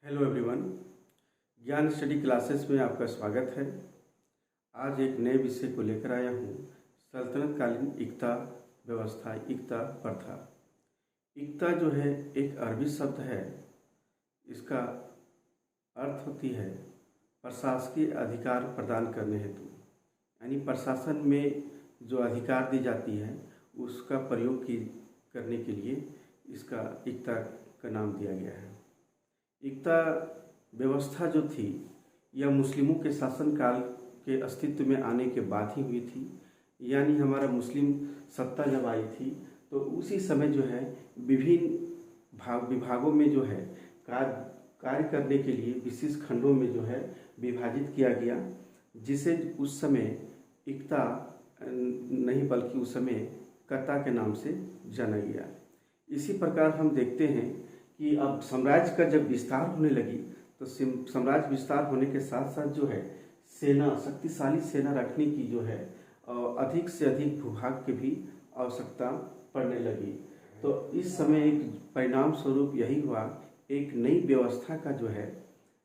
Hello everyone. ज्ञान study classes में आपका स्वागत है। आज एक नए विषय को लेकर आया हूँ, सल्तनत कालीन इक्ता व्यवस्था, इक्ता प्रथा। इक्ता जो है एक अरबी शब्द है। इसका अर्थ होती है प्रशासकीय अधिकार प्रदान करने हेतु, यानी प्रशासन में जो अधिकार दी जाती है उसका प्रयोग करने के लिए इसका इक्ता का नाम दिया गया है। इक्ता व्यवस्था जो थी यह मुस्लिमों के शासनकाल के अस्तित्व में आने के बाद ही हुई थी, यानी हमारा मुस्लिम सत्ता जब आई थी तो उसी समय जो है विभिन्न विभागों में जो है कार्य करने के लिए विशेष खंडों में जो है विभाजित किया गया, जिसे उस समय इक्ता नहीं बल्कि उस समय कता के नाम से जाना गया। इसी प्रकार हम देखते हैं कि अब साम्राज्य का जब विस्तार होने लगी तो साम्राज्य विस्तार होने के साथ साथ जो है सेना, शक्तिशाली सेना रखने की जो है अधिक से अधिक भूभाग की भी आवश्यकता पड़ने लगी। तो इस समय एक परिणाम स्वरूप यही हुआ, एक नई व्यवस्था का जो है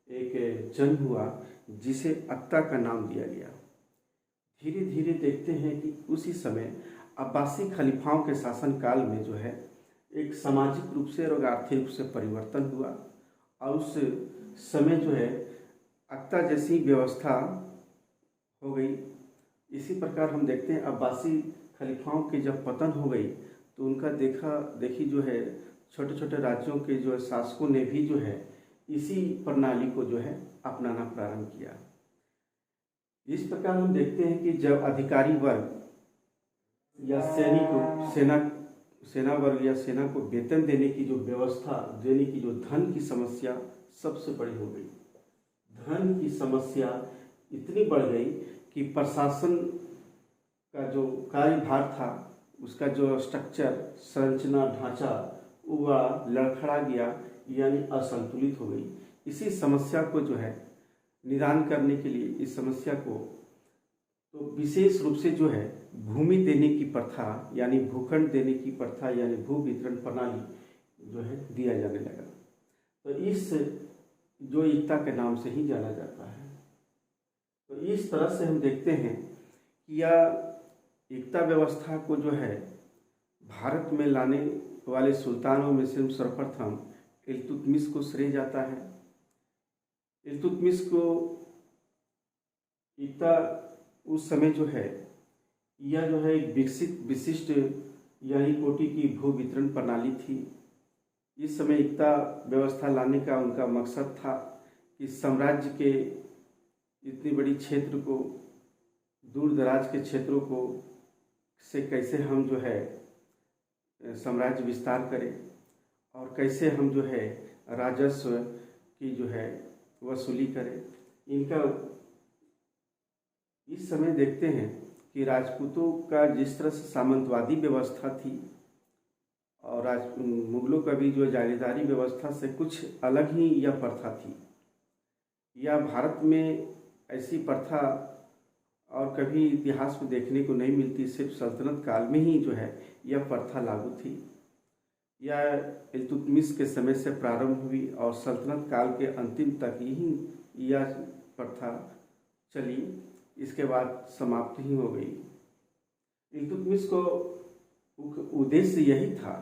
एक जन्म हुआ जिसे अक्ता का नाम दिया गया। धीरे धीरे देखते हैं कि उसी समय अब्बासी खलीफाओं के शासनकाल में जो है एक सामाजिक रूप से और आर्थिक रूप से परिवर्तन हुआ और उस समय जो है अक्ता जैसी व्यवस्था हो गई। इसी प्रकार हम देखते हैं अब्बासी खलीफाओं की जब पतन हो गई तो उनका देखी जो है छोटे छोटे राज्यों के जो शासकों ने भी जो है इसी प्रणाली को जो है अपनाना प्रारंभ किया। इस प्रकार हम देखते हैं कि जब अधिकारी वर्ग या सेना वर्ग या सेना को वेतन देने की जो व्यवस्था, देने की जो धन की समस्या सबसे बड़ी हो गई। धन की समस्या इतनी बढ़ गई कि प्रशासन का जो कार्यभार था, उसका जो स्ट्रक्चर, संरचना, ढांचा वह लड़खड़ा गया, यानी असंतुलित हो गई। इसी समस्या को जो है निदान करने के लिए इस समस्या को तो विशेष रूप से जो है भूमि देने की प्रथा, यानी भूखंड देने की प्रथा, यानी भू वितरण प्रणाली जो है दिया जाने लगा। तो इस जो इक्ता के नाम से ही जाना जाता है। तो इस तरह से हम देखते हैं कि यह इक्ता व्यवस्था को जो है भारत में लाने वाले सुल्तानों में से सर्वप्रथम इल्तुतमिश को श्रेय जाता है। इल्तुतमिश को इक्ता उस समय जो है यह जो है एक विशिष्ट यानी कोटि की भू वितरण प्रणाली थी। इस समय इक्ता व्यवस्था लाने का उनका मकसद था कि साम्राज्य के इतनी बड़ी क्षेत्र को, दूर दराज के क्षेत्रों को से कैसे हम जो है साम्राज्य विस्तार करें और कैसे हम जो है राजस्व की जो है वसूली करें। इनका इस समय देखते हैं कि राजपूतों का जिस तरह से सामंतवादी व्यवस्था थी और मुगलों का भी जो जागीरदारी व्यवस्था से कुछ अलग ही यह प्रथा थी। यह भारत में ऐसी प्रथा और कभी इतिहास में देखने को नहीं मिलती, सिर्फ सल्तनत काल में ही जो है यह प्रथा लागू थी। यह इल्तुतमिश के समय से प्रारंभ हुई और सल्तनत काल के अंतिम तक ही यह प्रथा चली, इसके बाद समाप्त ही हो गई। इल्तुतमिश को उद्देश्य यही था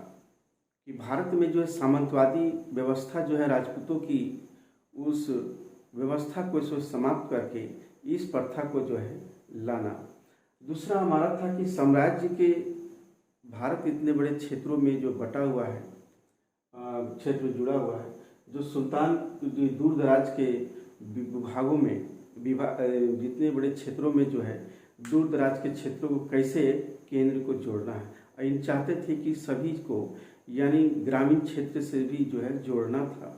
कि भारत में जो है सामंतवादी व्यवस्था जो है राजपूतों की, उस व्यवस्था को समाप्त करके इस प्रथा को जो है लाना। दूसरा हमारा था कि साम्राज्य के भारत इतने बड़े क्षेत्रों में जो बटा हुआ है, क्षेत्र जुड़ा हुआ है, जो सुल्तान जो दूर दराज के विभागों में जितने बड़े क्षेत्रों में जो है दूर दराज के क्षेत्रों को कैसे केंद्र को जोड़ना है। इन चाहते थे कि सभी को, यानी ग्रामीण क्षेत्र से भी जो है जोड़ना था।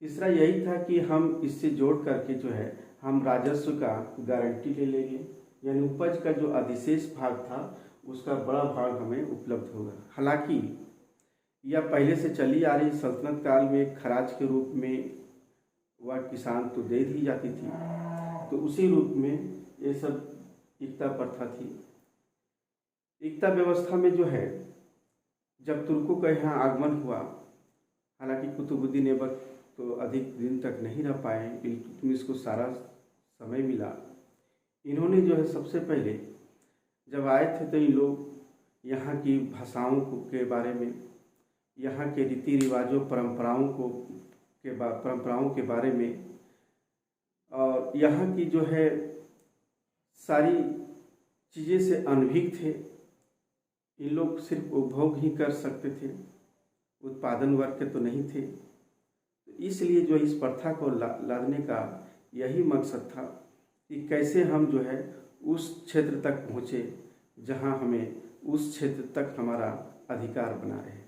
तीसरा यही था कि हम इससे जोड़ करके जो है हम राजस्व का गारंटी ले लेंगे, यानी उपज का जो अधिशेष भाग था उसका बड़ा भाग हमें उपलब्ध होगा। हालांकि यह पहले से चली आ रही सल्तनत काल में खराज के रूप में वह किसान तो दे दी जाती थी, तो उसी रूप में ये सब इक्ता प्रथा थी। इक्ता व्यवस्था में जो है जब तुर्कों का यहाँ आगमन हुआ, हालांकि कुतुबुद्दीन ऐबक तो अधिक दिन तक नहीं रह पाए, इल्तुतमिश को सारा समय मिला। इन्होंने जो है सबसे पहले जब आए थे तो इन लोग यहाँ की भाषाओं के बारे में, यहाँ के रीति रिवाजों परंपराओं के बारे में और यहाँ की जो है सारी चीज़ें से अनभिज्ञ थे। इन लोग सिर्फ उपभोग ही कर सकते थे, उत्पादन वर्ग के तो नहीं थे। तो इसलिए जो इस प्रथा को लादने का यही मकसद था कि कैसे हम जो है उस क्षेत्र तक पहुँचे जहाँ हमें उस क्षेत्र तक हमारा अधिकार बना रहे।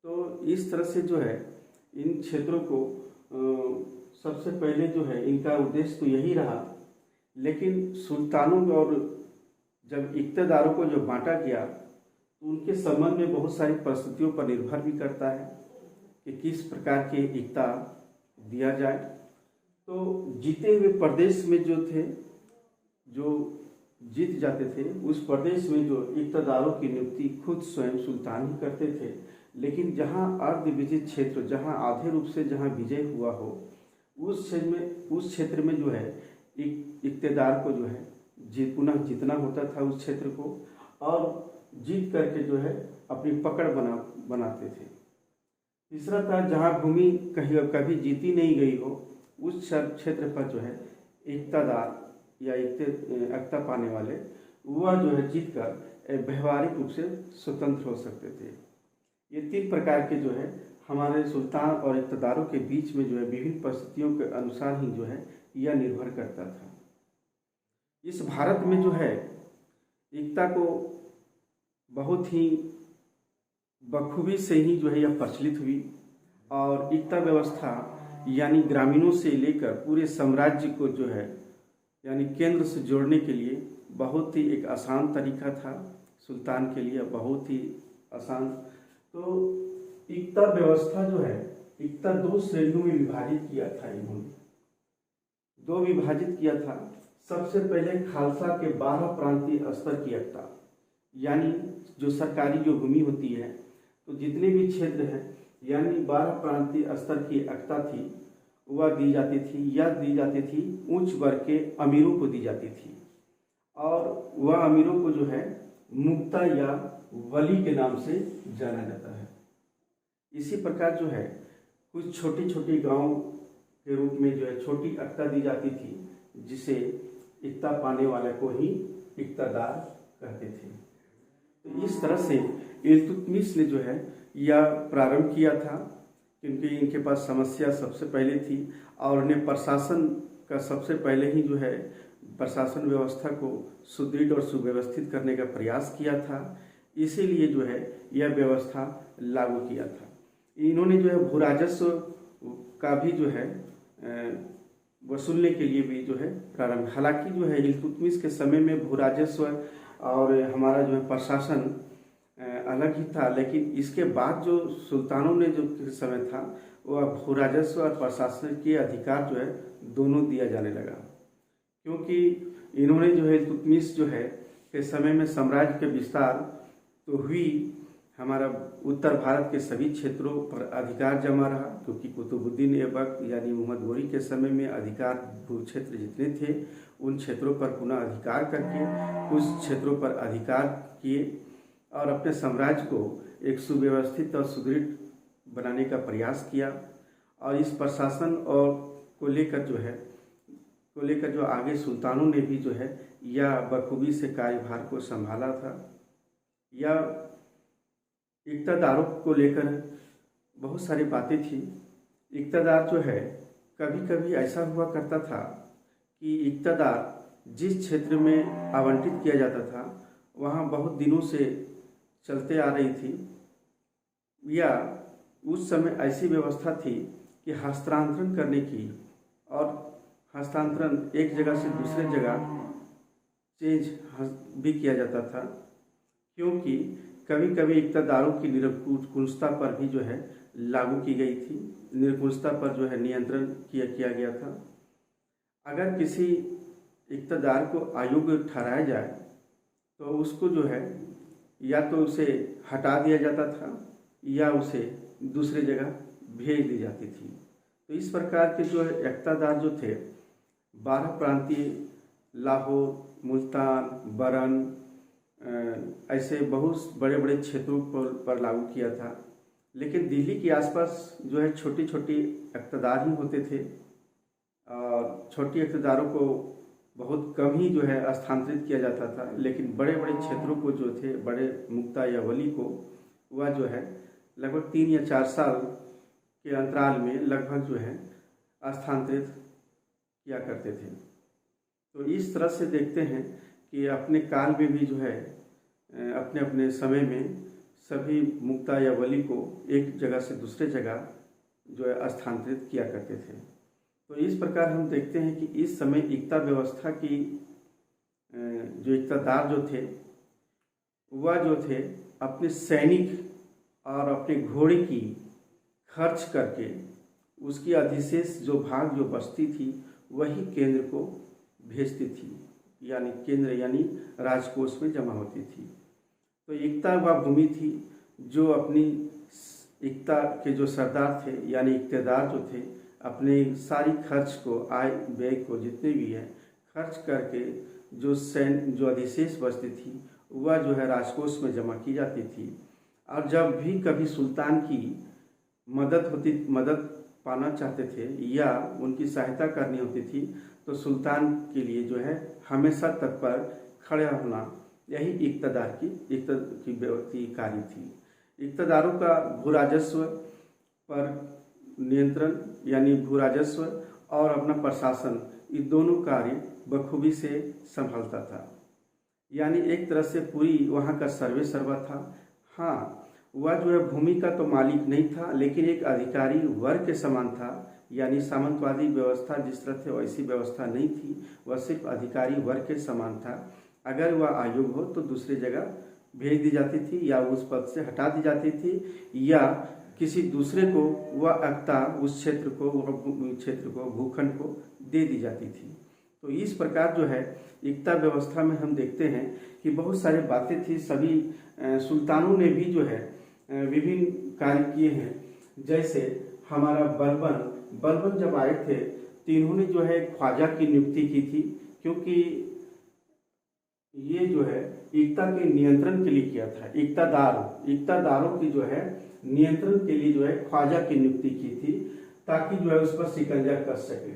तो इस तरह से जो है इन क्षेत्रों को सबसे पहले जो है इनका उद्देश्य तो यही रहा, लेकिन सुल्तानों और जब इक़्तेदारों को जो बांटा गया तो उनके संबंध में बहुत सारी परिस्थितियों पर निर्भर भी करता है कि किस प्रकार के इक़्ता दिया जाए। तो जीते हुए प्रदेश में जो थे, जो जीत जाते थे, उस प्रदेश में जो इक़्तेदारों की नियुक्ति खुद स्वयं सुल्तान ही करते थे। लेकिन जहाँ अर्ध विजित क्षेत्र, जहाँ आधे रूप से जहाँ विजय हुआ हो, उस क्षेत्र में जो है इक़्तेदार को जो है पुनः जीतना होता था उस क्षेत्र को, और जीत करके जो है अपनी पकड़ बनाते थे। तीसरा था जहाँ भूमि कभी जीती नहीं गई हो, उस क्षेत्र पर जो है इक़्तेदार या इक़्ता पाने वाले वह जो है जीत कर व्यवहारिक रूप से स्वतंत्र हो सकते थे। ये तीन प्रकार के जो है हमारे सुल्तान और इक़्तेदारों के बीच में जो है विभिन्न परिस्थितियों के अनुसार ही जो है यह निर्भर करता था। इस भारत में जो है इक़्ता को बहुत ही बखूबी से ही जो है यह प्रचलित हुई, और इक़्ता व्यवस्था यानी ग्रामीणों से लेकर पूरे साम्राज्य को जो है यानी केंद्र से जोड़ने के लिए बहुत ही एक आसान तरीका था सुल्तान के लिए, बहुत ही आसान। तो इक़्ता व्यवस्था जो है, इक़्ता दो श्रेणियों में विभाजित किया था इन्होंने, दो विभाजित किया था। सबसे पहले खालसा के 12 प्रांतीय स्तर की इक़्ता, यानी जो सरकारी जो भूमि होती है तो जितने भी क्षेत्र हैं यानी 12 प्रांतीय स्तर की इक़्ता थी वह दी जाती थी, या दी जाती थी उच्च वर्ग के अमीरों को दी जाती थी, और वह अमीरों को जो है मुक्ता या वली के नाम से जाना जाता है। इसी प्रकार जो है कुछ छोटी छोटी गांव के रूप में जो है छोटी इक़्ता दी जाती थी, जिसे इक़्ता पाने वाले को ही इक़्तेदार कहते थे। तो इस तरह से इल्तुतमिश ने जो है यह प्रारंभ किया था, क्योंकि इनके पास समस्या सबसे पहले थी और उन्हें प्रशासन का सबसे पहले ही जो है प्रशासन व्यवस्था को सुदृढ़ और सुव्यवस्थित करने का प्रयास किया था। इसीलिए जो है यह व्यवस्था लागू किया था। इन्होंने जो है भू राजस्व का भी जो है वसूलने के लिए भी जो है प्रारंभ, हालांकि जो है इल्तुतमिश के समय में भू राजस्व और हमारा जो है प्रशासन अलग ही था, लेकिन इसके बाद जो सुल्तानों ने जो समय था वह भू राजस्व और प्रशासन के अधिकार जो है दोनों दिया जाने लगा, क्योंकि इन्होंने जो है इल्तुतमिश जो है के समय में साम्राज्य के विस्तार तो हुई, हमारा उत्तर भारत के सभी क्षेत्रों पर अधिकार जमा रहा, क्योंकि कुतुबुद्दीन ऐबक यानी मोहम्मद गोरी के समय में अधिकार भू क्षेत्र जितने थे उन क्षेत्रों पर पुनः अधिकार करके कुछ क्षेत्रों पर अधिकार किए और अपने साम्राज्य को एक सुव्यवस्थित और सुदृढ़ बनाने का प्रयास किया। और इस प्रशासन और को लेकर जो आगे सुल्तानों ने भी जो है यह बखूबी से कार्यभार को संभाला था। या इक़्तेदारों को लेकर बहुत सारी बातें थी। इक़्तेदार जो है कभी कभी ऐसा हुआ करता था कि इक़्तेदार जिस क्षेत्र में आवंटित किया जाता था वहाँ बहुत दिनों से चलते आ रही थी, या उस समय ऐसी व्यवस्था थी कि हस्तांतरण करने की, और हस्तांतरण एक जगह से दूसरे जगह चेंज भी किया जाता था, क्योंकि कभी कभी इक़्तेदारों की निरंकुशता पर भी जो है लागू की गई थी, निरंकुशता पर जो है नियंत्रण किया गया था। अगर किसी इक़्तेदार को अयोग्य ठहराया जाए तो उसको जो है या तो उसे हटा दिया जाता था या उसे दूसरे जगह भेज दी जाती थी। तो इस प्रकार के जो है इक़्तिदार जो थे 12 प्रांतीय, लाहौर, मुल्तान, बरन, ऐसे बहुत बड़े बड़े क्षेत्रों पर लागू किया था। लेकिन दिल्ली के आसपास जो है छोटी छोटी इक़्तिदार ही होते थे और छोटी इक़्तिदारों को बहुत कम ही जो है स्थानांतरित किया जाता था। लेकिन बड़े बड़े क्षेत्रों को जो थे, बड़े मुक्ता या वली को वह जो है लगभग 3 या 4 साल के अंतराल में लगभग जो है स्थानांतरित किया करते थे। तो इस तरह से देखते हैं कि अपने काल में भी जो है अपने अपने समय में सभी मुक्ता या वली को एक जगह से दूसरे जगह जो है स्थानांतरित किया करते थे। तो इस प्रकार हम देखते हैं कि इस समय इक़्ता व्यवस्था की जो इक़्तिदार जो थे वह जो थे अपने सैनिक और अपने घोड़े की खर्च करके उसकी अधिशेष जो भाग जो बचती थी वही केंद्र को भेजती थी, यानी केंद्र यानी राजकोष में जमा होती थी। तो इक़्ता वह भूमि थी जो अपनी इक़्ता के जो सरदार थे यानी इक़्तिदार जो थे अपने सारी खर्च को, आय व्यय को जितने भी है खर्च करके जो अधिशेष बचती थी वह जो है राजकोष में जमा की जाती थी। और जब भी कभी सुल्तान की मदद पाना चाहते थे या उनकी सहायता करनी होती थी तो सुल्तान के लिए जो है हमेशा तत्पर खड़े होना यही इक़्तिदार की कार्य थी। इक़्तिदारों का भू राजस्व पर नियंत्रण यानी भू राजस्व और अपना प्रशासन, ये दोनों कार्य बखूबी से संभालता था। यानी एक तरह से पूरी वहाँ का सर्वे सर्वा था। हाँ, वह जो है भूमि का तो मालिक नहीं था लेकिन एक अधिकारी वर्ग के समान था। यानी सामंतवादी व्यवस्था जिस तरह थे वैसी व्यवस्था नहीं थी, वह सिर्फ अधिकारी वर्ग के समान था। अगर वह अयोग्य हो तो दूसरी जगह भेज दी जाती थी या उस पद से हटा दी जाती थी या किसी दूसरे को वह अक्ता उस क्षेत्र को भूखंड को दे दी जाती थी। तो इस प्रकार जो है इक़्ता व्यवस्था में हम देखते हैं कि बहुत सारी बातें थी। सभी सुल्तानों ने भी जो है विभिन्न कार्य किए हैं। जैसे हमारा बलबन जब आए थे तो इन्होंने जो है ख्वाजा की नियुक्ति की थी, क्योंकि ये जो है इक़्ता के नियंत्रण के लिए किया था। इक़्तिदारों की जो है नियंत्रण के लिए जो है ख्वाजा की नियुक्ति की थी ताकि जो है उस पर शिकंजा कस सके।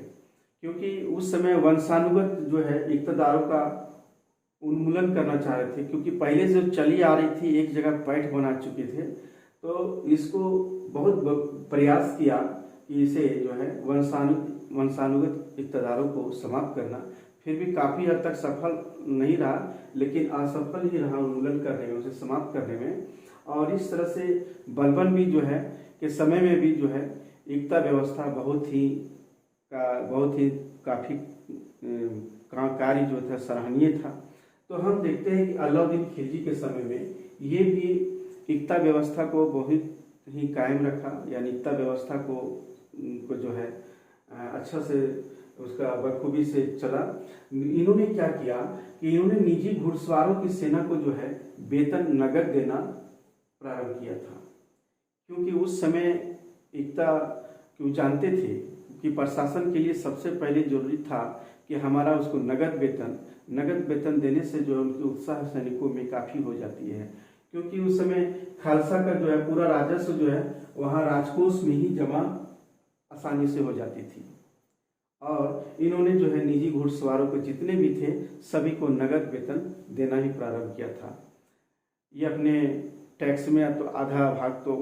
क्योंकि उस समय वंशानुगत जो है इक़्तिदारों का उन्मूलन करना चाह रहे थे, क्योंकि पहले से चली आ रही थी, एक जगह पैठ बना चुके थे। तो इसको बहुत प्रयास किया कि इसे जो है वंशानुगत इक़्तिदारों को समाप्त करना। फिर भी काफ़ी हद तक सफल नहीं रहा, लेकिन असफल ही रहा उन्मूलन करने में, उसे समाप्त करने में। और इस तरह से बलबन भी जो है के समय में भी जो है इक़्ता व्यवस्था बहुत ही काफ़ी कार्य जो था सराहनीय था। तो हम देखते हैं कि अलाउद्दीन खिलजी के समय में ये भी इक़्ता व्यवस्था को बहुत ही कायम रखा, यानी इक़्ता व्यवस्था को जो है अच्छा से उसका बखूबी से चला। इन्होंने क्या किया कि इन्होंने निजी घुड़सवारों की सेना को जो है वेतन नगद देना प्रारंभ किया था, क्योंकि उस समय इक़्ता क्यों जानते थे कि प्रशासन के लिए सबसे पहले जरूरी था कि हमारा उसको नगद वेतन देने से जो उनकी उत्साह सैनिकों में काफ़ी हो जाती है। क्योंकि उस समय खालसा का जो है पूरा राजस्व जो है वहाँ राजकोष में ही जमा आसानी से हो जाती थी। और इन्होंने जो है निजी घुड़सवारों को जितने भी थे सभी को नगद वेतन देना ही प्रारंभ किया था। ये अपने टैक्स में तो आधा भाग तो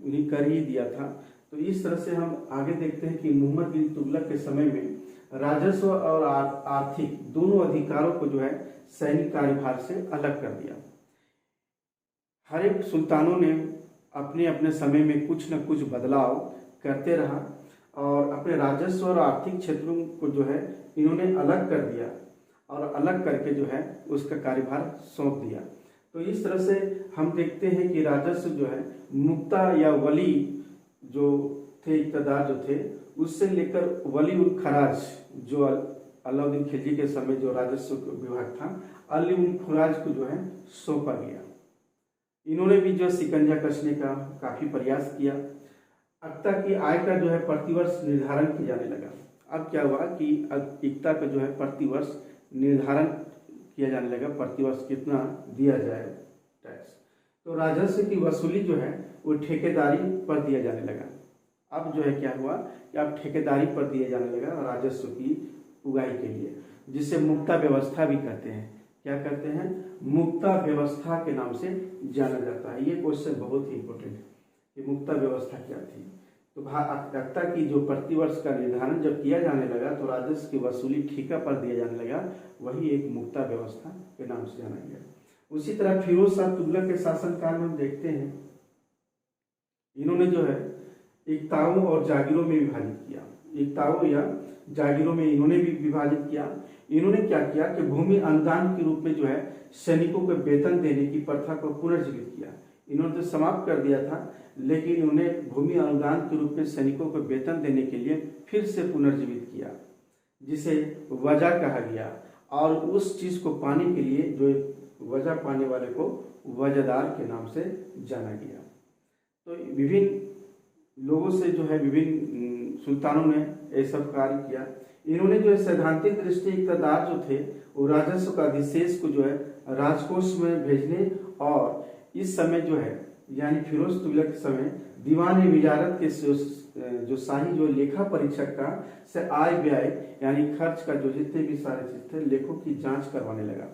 उन्हीं कर ही दिया था। तो इस तरह से हम आगे देखते हैं कि मोहम्मद बिन तुगलक के समय में राजस्व और आर्थिक दोनों अधिकारों को जो है सैनिक कार्यभार से अलग कर दिया। हर एक सुल्तानों ने अपने अपने समय में कुछ न कुछ बदलाव करते रहा और अपने राजस्व और आर्थिक क्षेत्रों को जो है इन्होंने अलग कर दिया और अलग करके जो है उसका कार्यभार सौंप दिया। तो इस तरह से हम देखते हैं कि राजस्व जो है मुक्ता या वली जो थे इक़्तिदार जो थे उससे लेकर वली उल खराज जो अलाउद्दीन खिलजी के समय जो राजस्व विभाग था अली उल खराज को जो है सौंपा गया। इन्होंने भी जो शिकंजा कसने का काफ़ी प्रयास किया एकता की आय का जो है प्रतिवर्ष निर्धारण किया जाने लगा। अब क्या हुआ कि एकता का जो है प्रतिवर्ष निर्धारण किया जाने लगा, प्रतिवर्ष कितना दिया जाए टैक्स। तो राजस्व की वसूली जो है वो ठेकेदारी पर दिया जाने लगा। अब जो है क्या हुआ कि अब ठेकेदारी पर दिया जाने लगा राजस्व की उगाही के लिए, जिसे मुक्ता व्यवस्था भी कहते हैं। क्या कहते हैं? मुक्ता व्यवस्था के नाम से जाना जाता है। ये क्वेश्चन बहुत ही इंपॉर्टेंट है कि मुक्ता व्यवस्था क्या थी। तो एकता की जो प्रतिवर्ष का निर्धारण जब किया जाने लगा तो राजस्व की वसूली ठेका पर दिया जाने लगा, वही एक मुक्ता व्यवस्था के नाम से जाना गया। उसी तरह फिरोज शाह तुगलक के शासनकाल में हम देखते हैं, इन्होंने जो है एकताओं और जागीरों में विभाजित किया। एकताओं या जागीरों में इन्होंने भी विभाजित किया। इन्होंने क्या किया कि भूमि अनुदान के रूप में जो है सैनिकों को वेतन देने की प्रथा को पुनर्जीवित किया। इन्होंने तो समाप्त कर दिया था, लेकिन उन्हें भूमि अनुदान के रूप में सैनिकों को वेतन देने के लिए फिर से पुनर्जीवित किया, जिसे वजह कहा गया। और उस चीज को पाने के लिए जो वजह पाने वाले को वजहदार के नाम से जाना गया। तो विभिन्न लोगों से जो है विभिन्न सुल्तानों ने ये सब कार्य किया। इन्होंने जो है सैद्धांतिक दृष्टि इक़्तिदार जो थे वो राजस्व का अधिशेष को जो है राजकोष में भेजने, और इस समय जो है यानी फिरोज तुगलक के समय दीवान विजारत के जो शाही जो लेखा परीक्षक का से आय व्यय यानी खर्च का जो जितने भी सारे चीज थे लेखों की जांच करवाने लगा,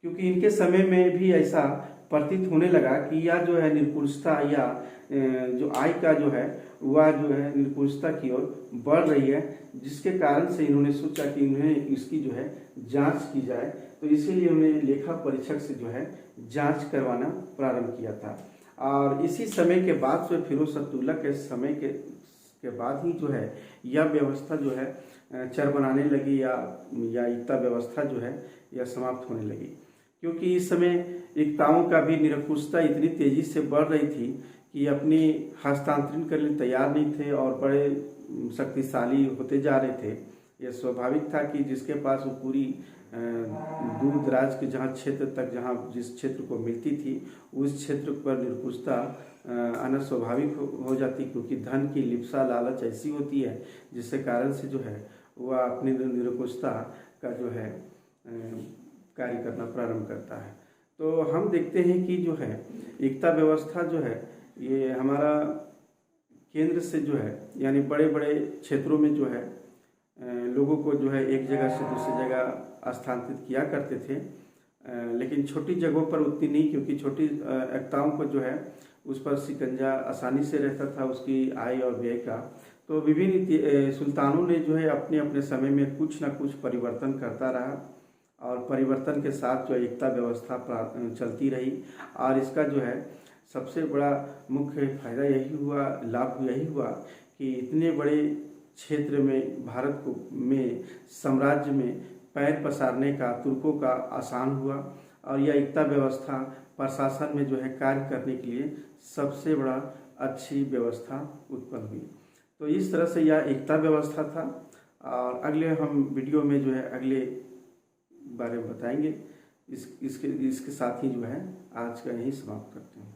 क्योंकि इनके समय में भी ऐसा प्रतीत होने लगा कि यह जो है निरकुशता या जो आय का जो है वह जो है निरकुशता की ओर बढ़ रही है, जिसके कारण से इन्होंने सोचा कि इन्हें इसकी जो है जांच की जाए। तो इसीलिए उन्हें लेखा परीक्षक से जो है जांच करवाना प्रारंभ किया था। और इसी समय के बाद से फिरोज शाह तुगलक के समय के बाद ही जो है यह व्यवस्था जो है चरमराने लगी, या एकता व्यवस्था जो है यह समाप्त होने लगी, क्योंकि इस समय एकताओं का भी निरंकुशता इतनी तेजी से बढ़ रही थी कि अपनी हस्तांतरण करने तैयार नहीं थे और बड़े शक्तिशाली होते जा रहे थे। यह स्वाभाविक था कि जिसके पास वो पूरी दूर दराज के जहाँ क्षेत्र तक जहाँ जिस क्षेत्र को मिलती थी उस क्षेत्र पर निरंकुशता आना स्वाभाविक हो जाती, क्योंकि धन की लिप्सा लालच ऐसी होती है जिसके कारण से जो है वह अपनी निरंकुशता का जो है कार्य करना प्रारंभ करता है। तो हम देखते हैं कि जो है एकता व्यवस्था जो है ये हमारा केंद्र से जो है यानी बड़े बड़े क्षेत्रों में जो है लोगों को जो है एक जगह से दूसरी जगह स्थानांतरित किया करते थे, लेकिन छोटी जगहों पर उतनी नहीं, क्योंकि छोटी एकताओं को जो है उस पर शिकंजा आसानी से रहता था उसकी आय और व्यय का। तो विभिन्न सुल्तानों ने जो है अपने अपने समय में कुछ ना कुछ परिवर्तन करता रहा, और परिवर्तन के साथ जो एकता व्यवस्था चलती रही। और इसका जो है सबसे बड़ा मुख्य फायदा यही हुआ, लाभ यही हुआ कि इतने बड़े क्षेत्र में भारत को में साम्राज्य में पैर पसारने का तुर्कों का आसान हुआ, और यह एकता व्यवस्था प्रशासन में जो है कार्य करने के लिए सबसे बड़ा अच्छी व्यवस्था उत्पन्न हुई। तो इस तरह से यह एकता व्यवस्था था, और अगले हम वीडियो में जो है अगले बारे में बताएंगे। इसके साथ ही जो है आज का यही समाप्त करते हैं।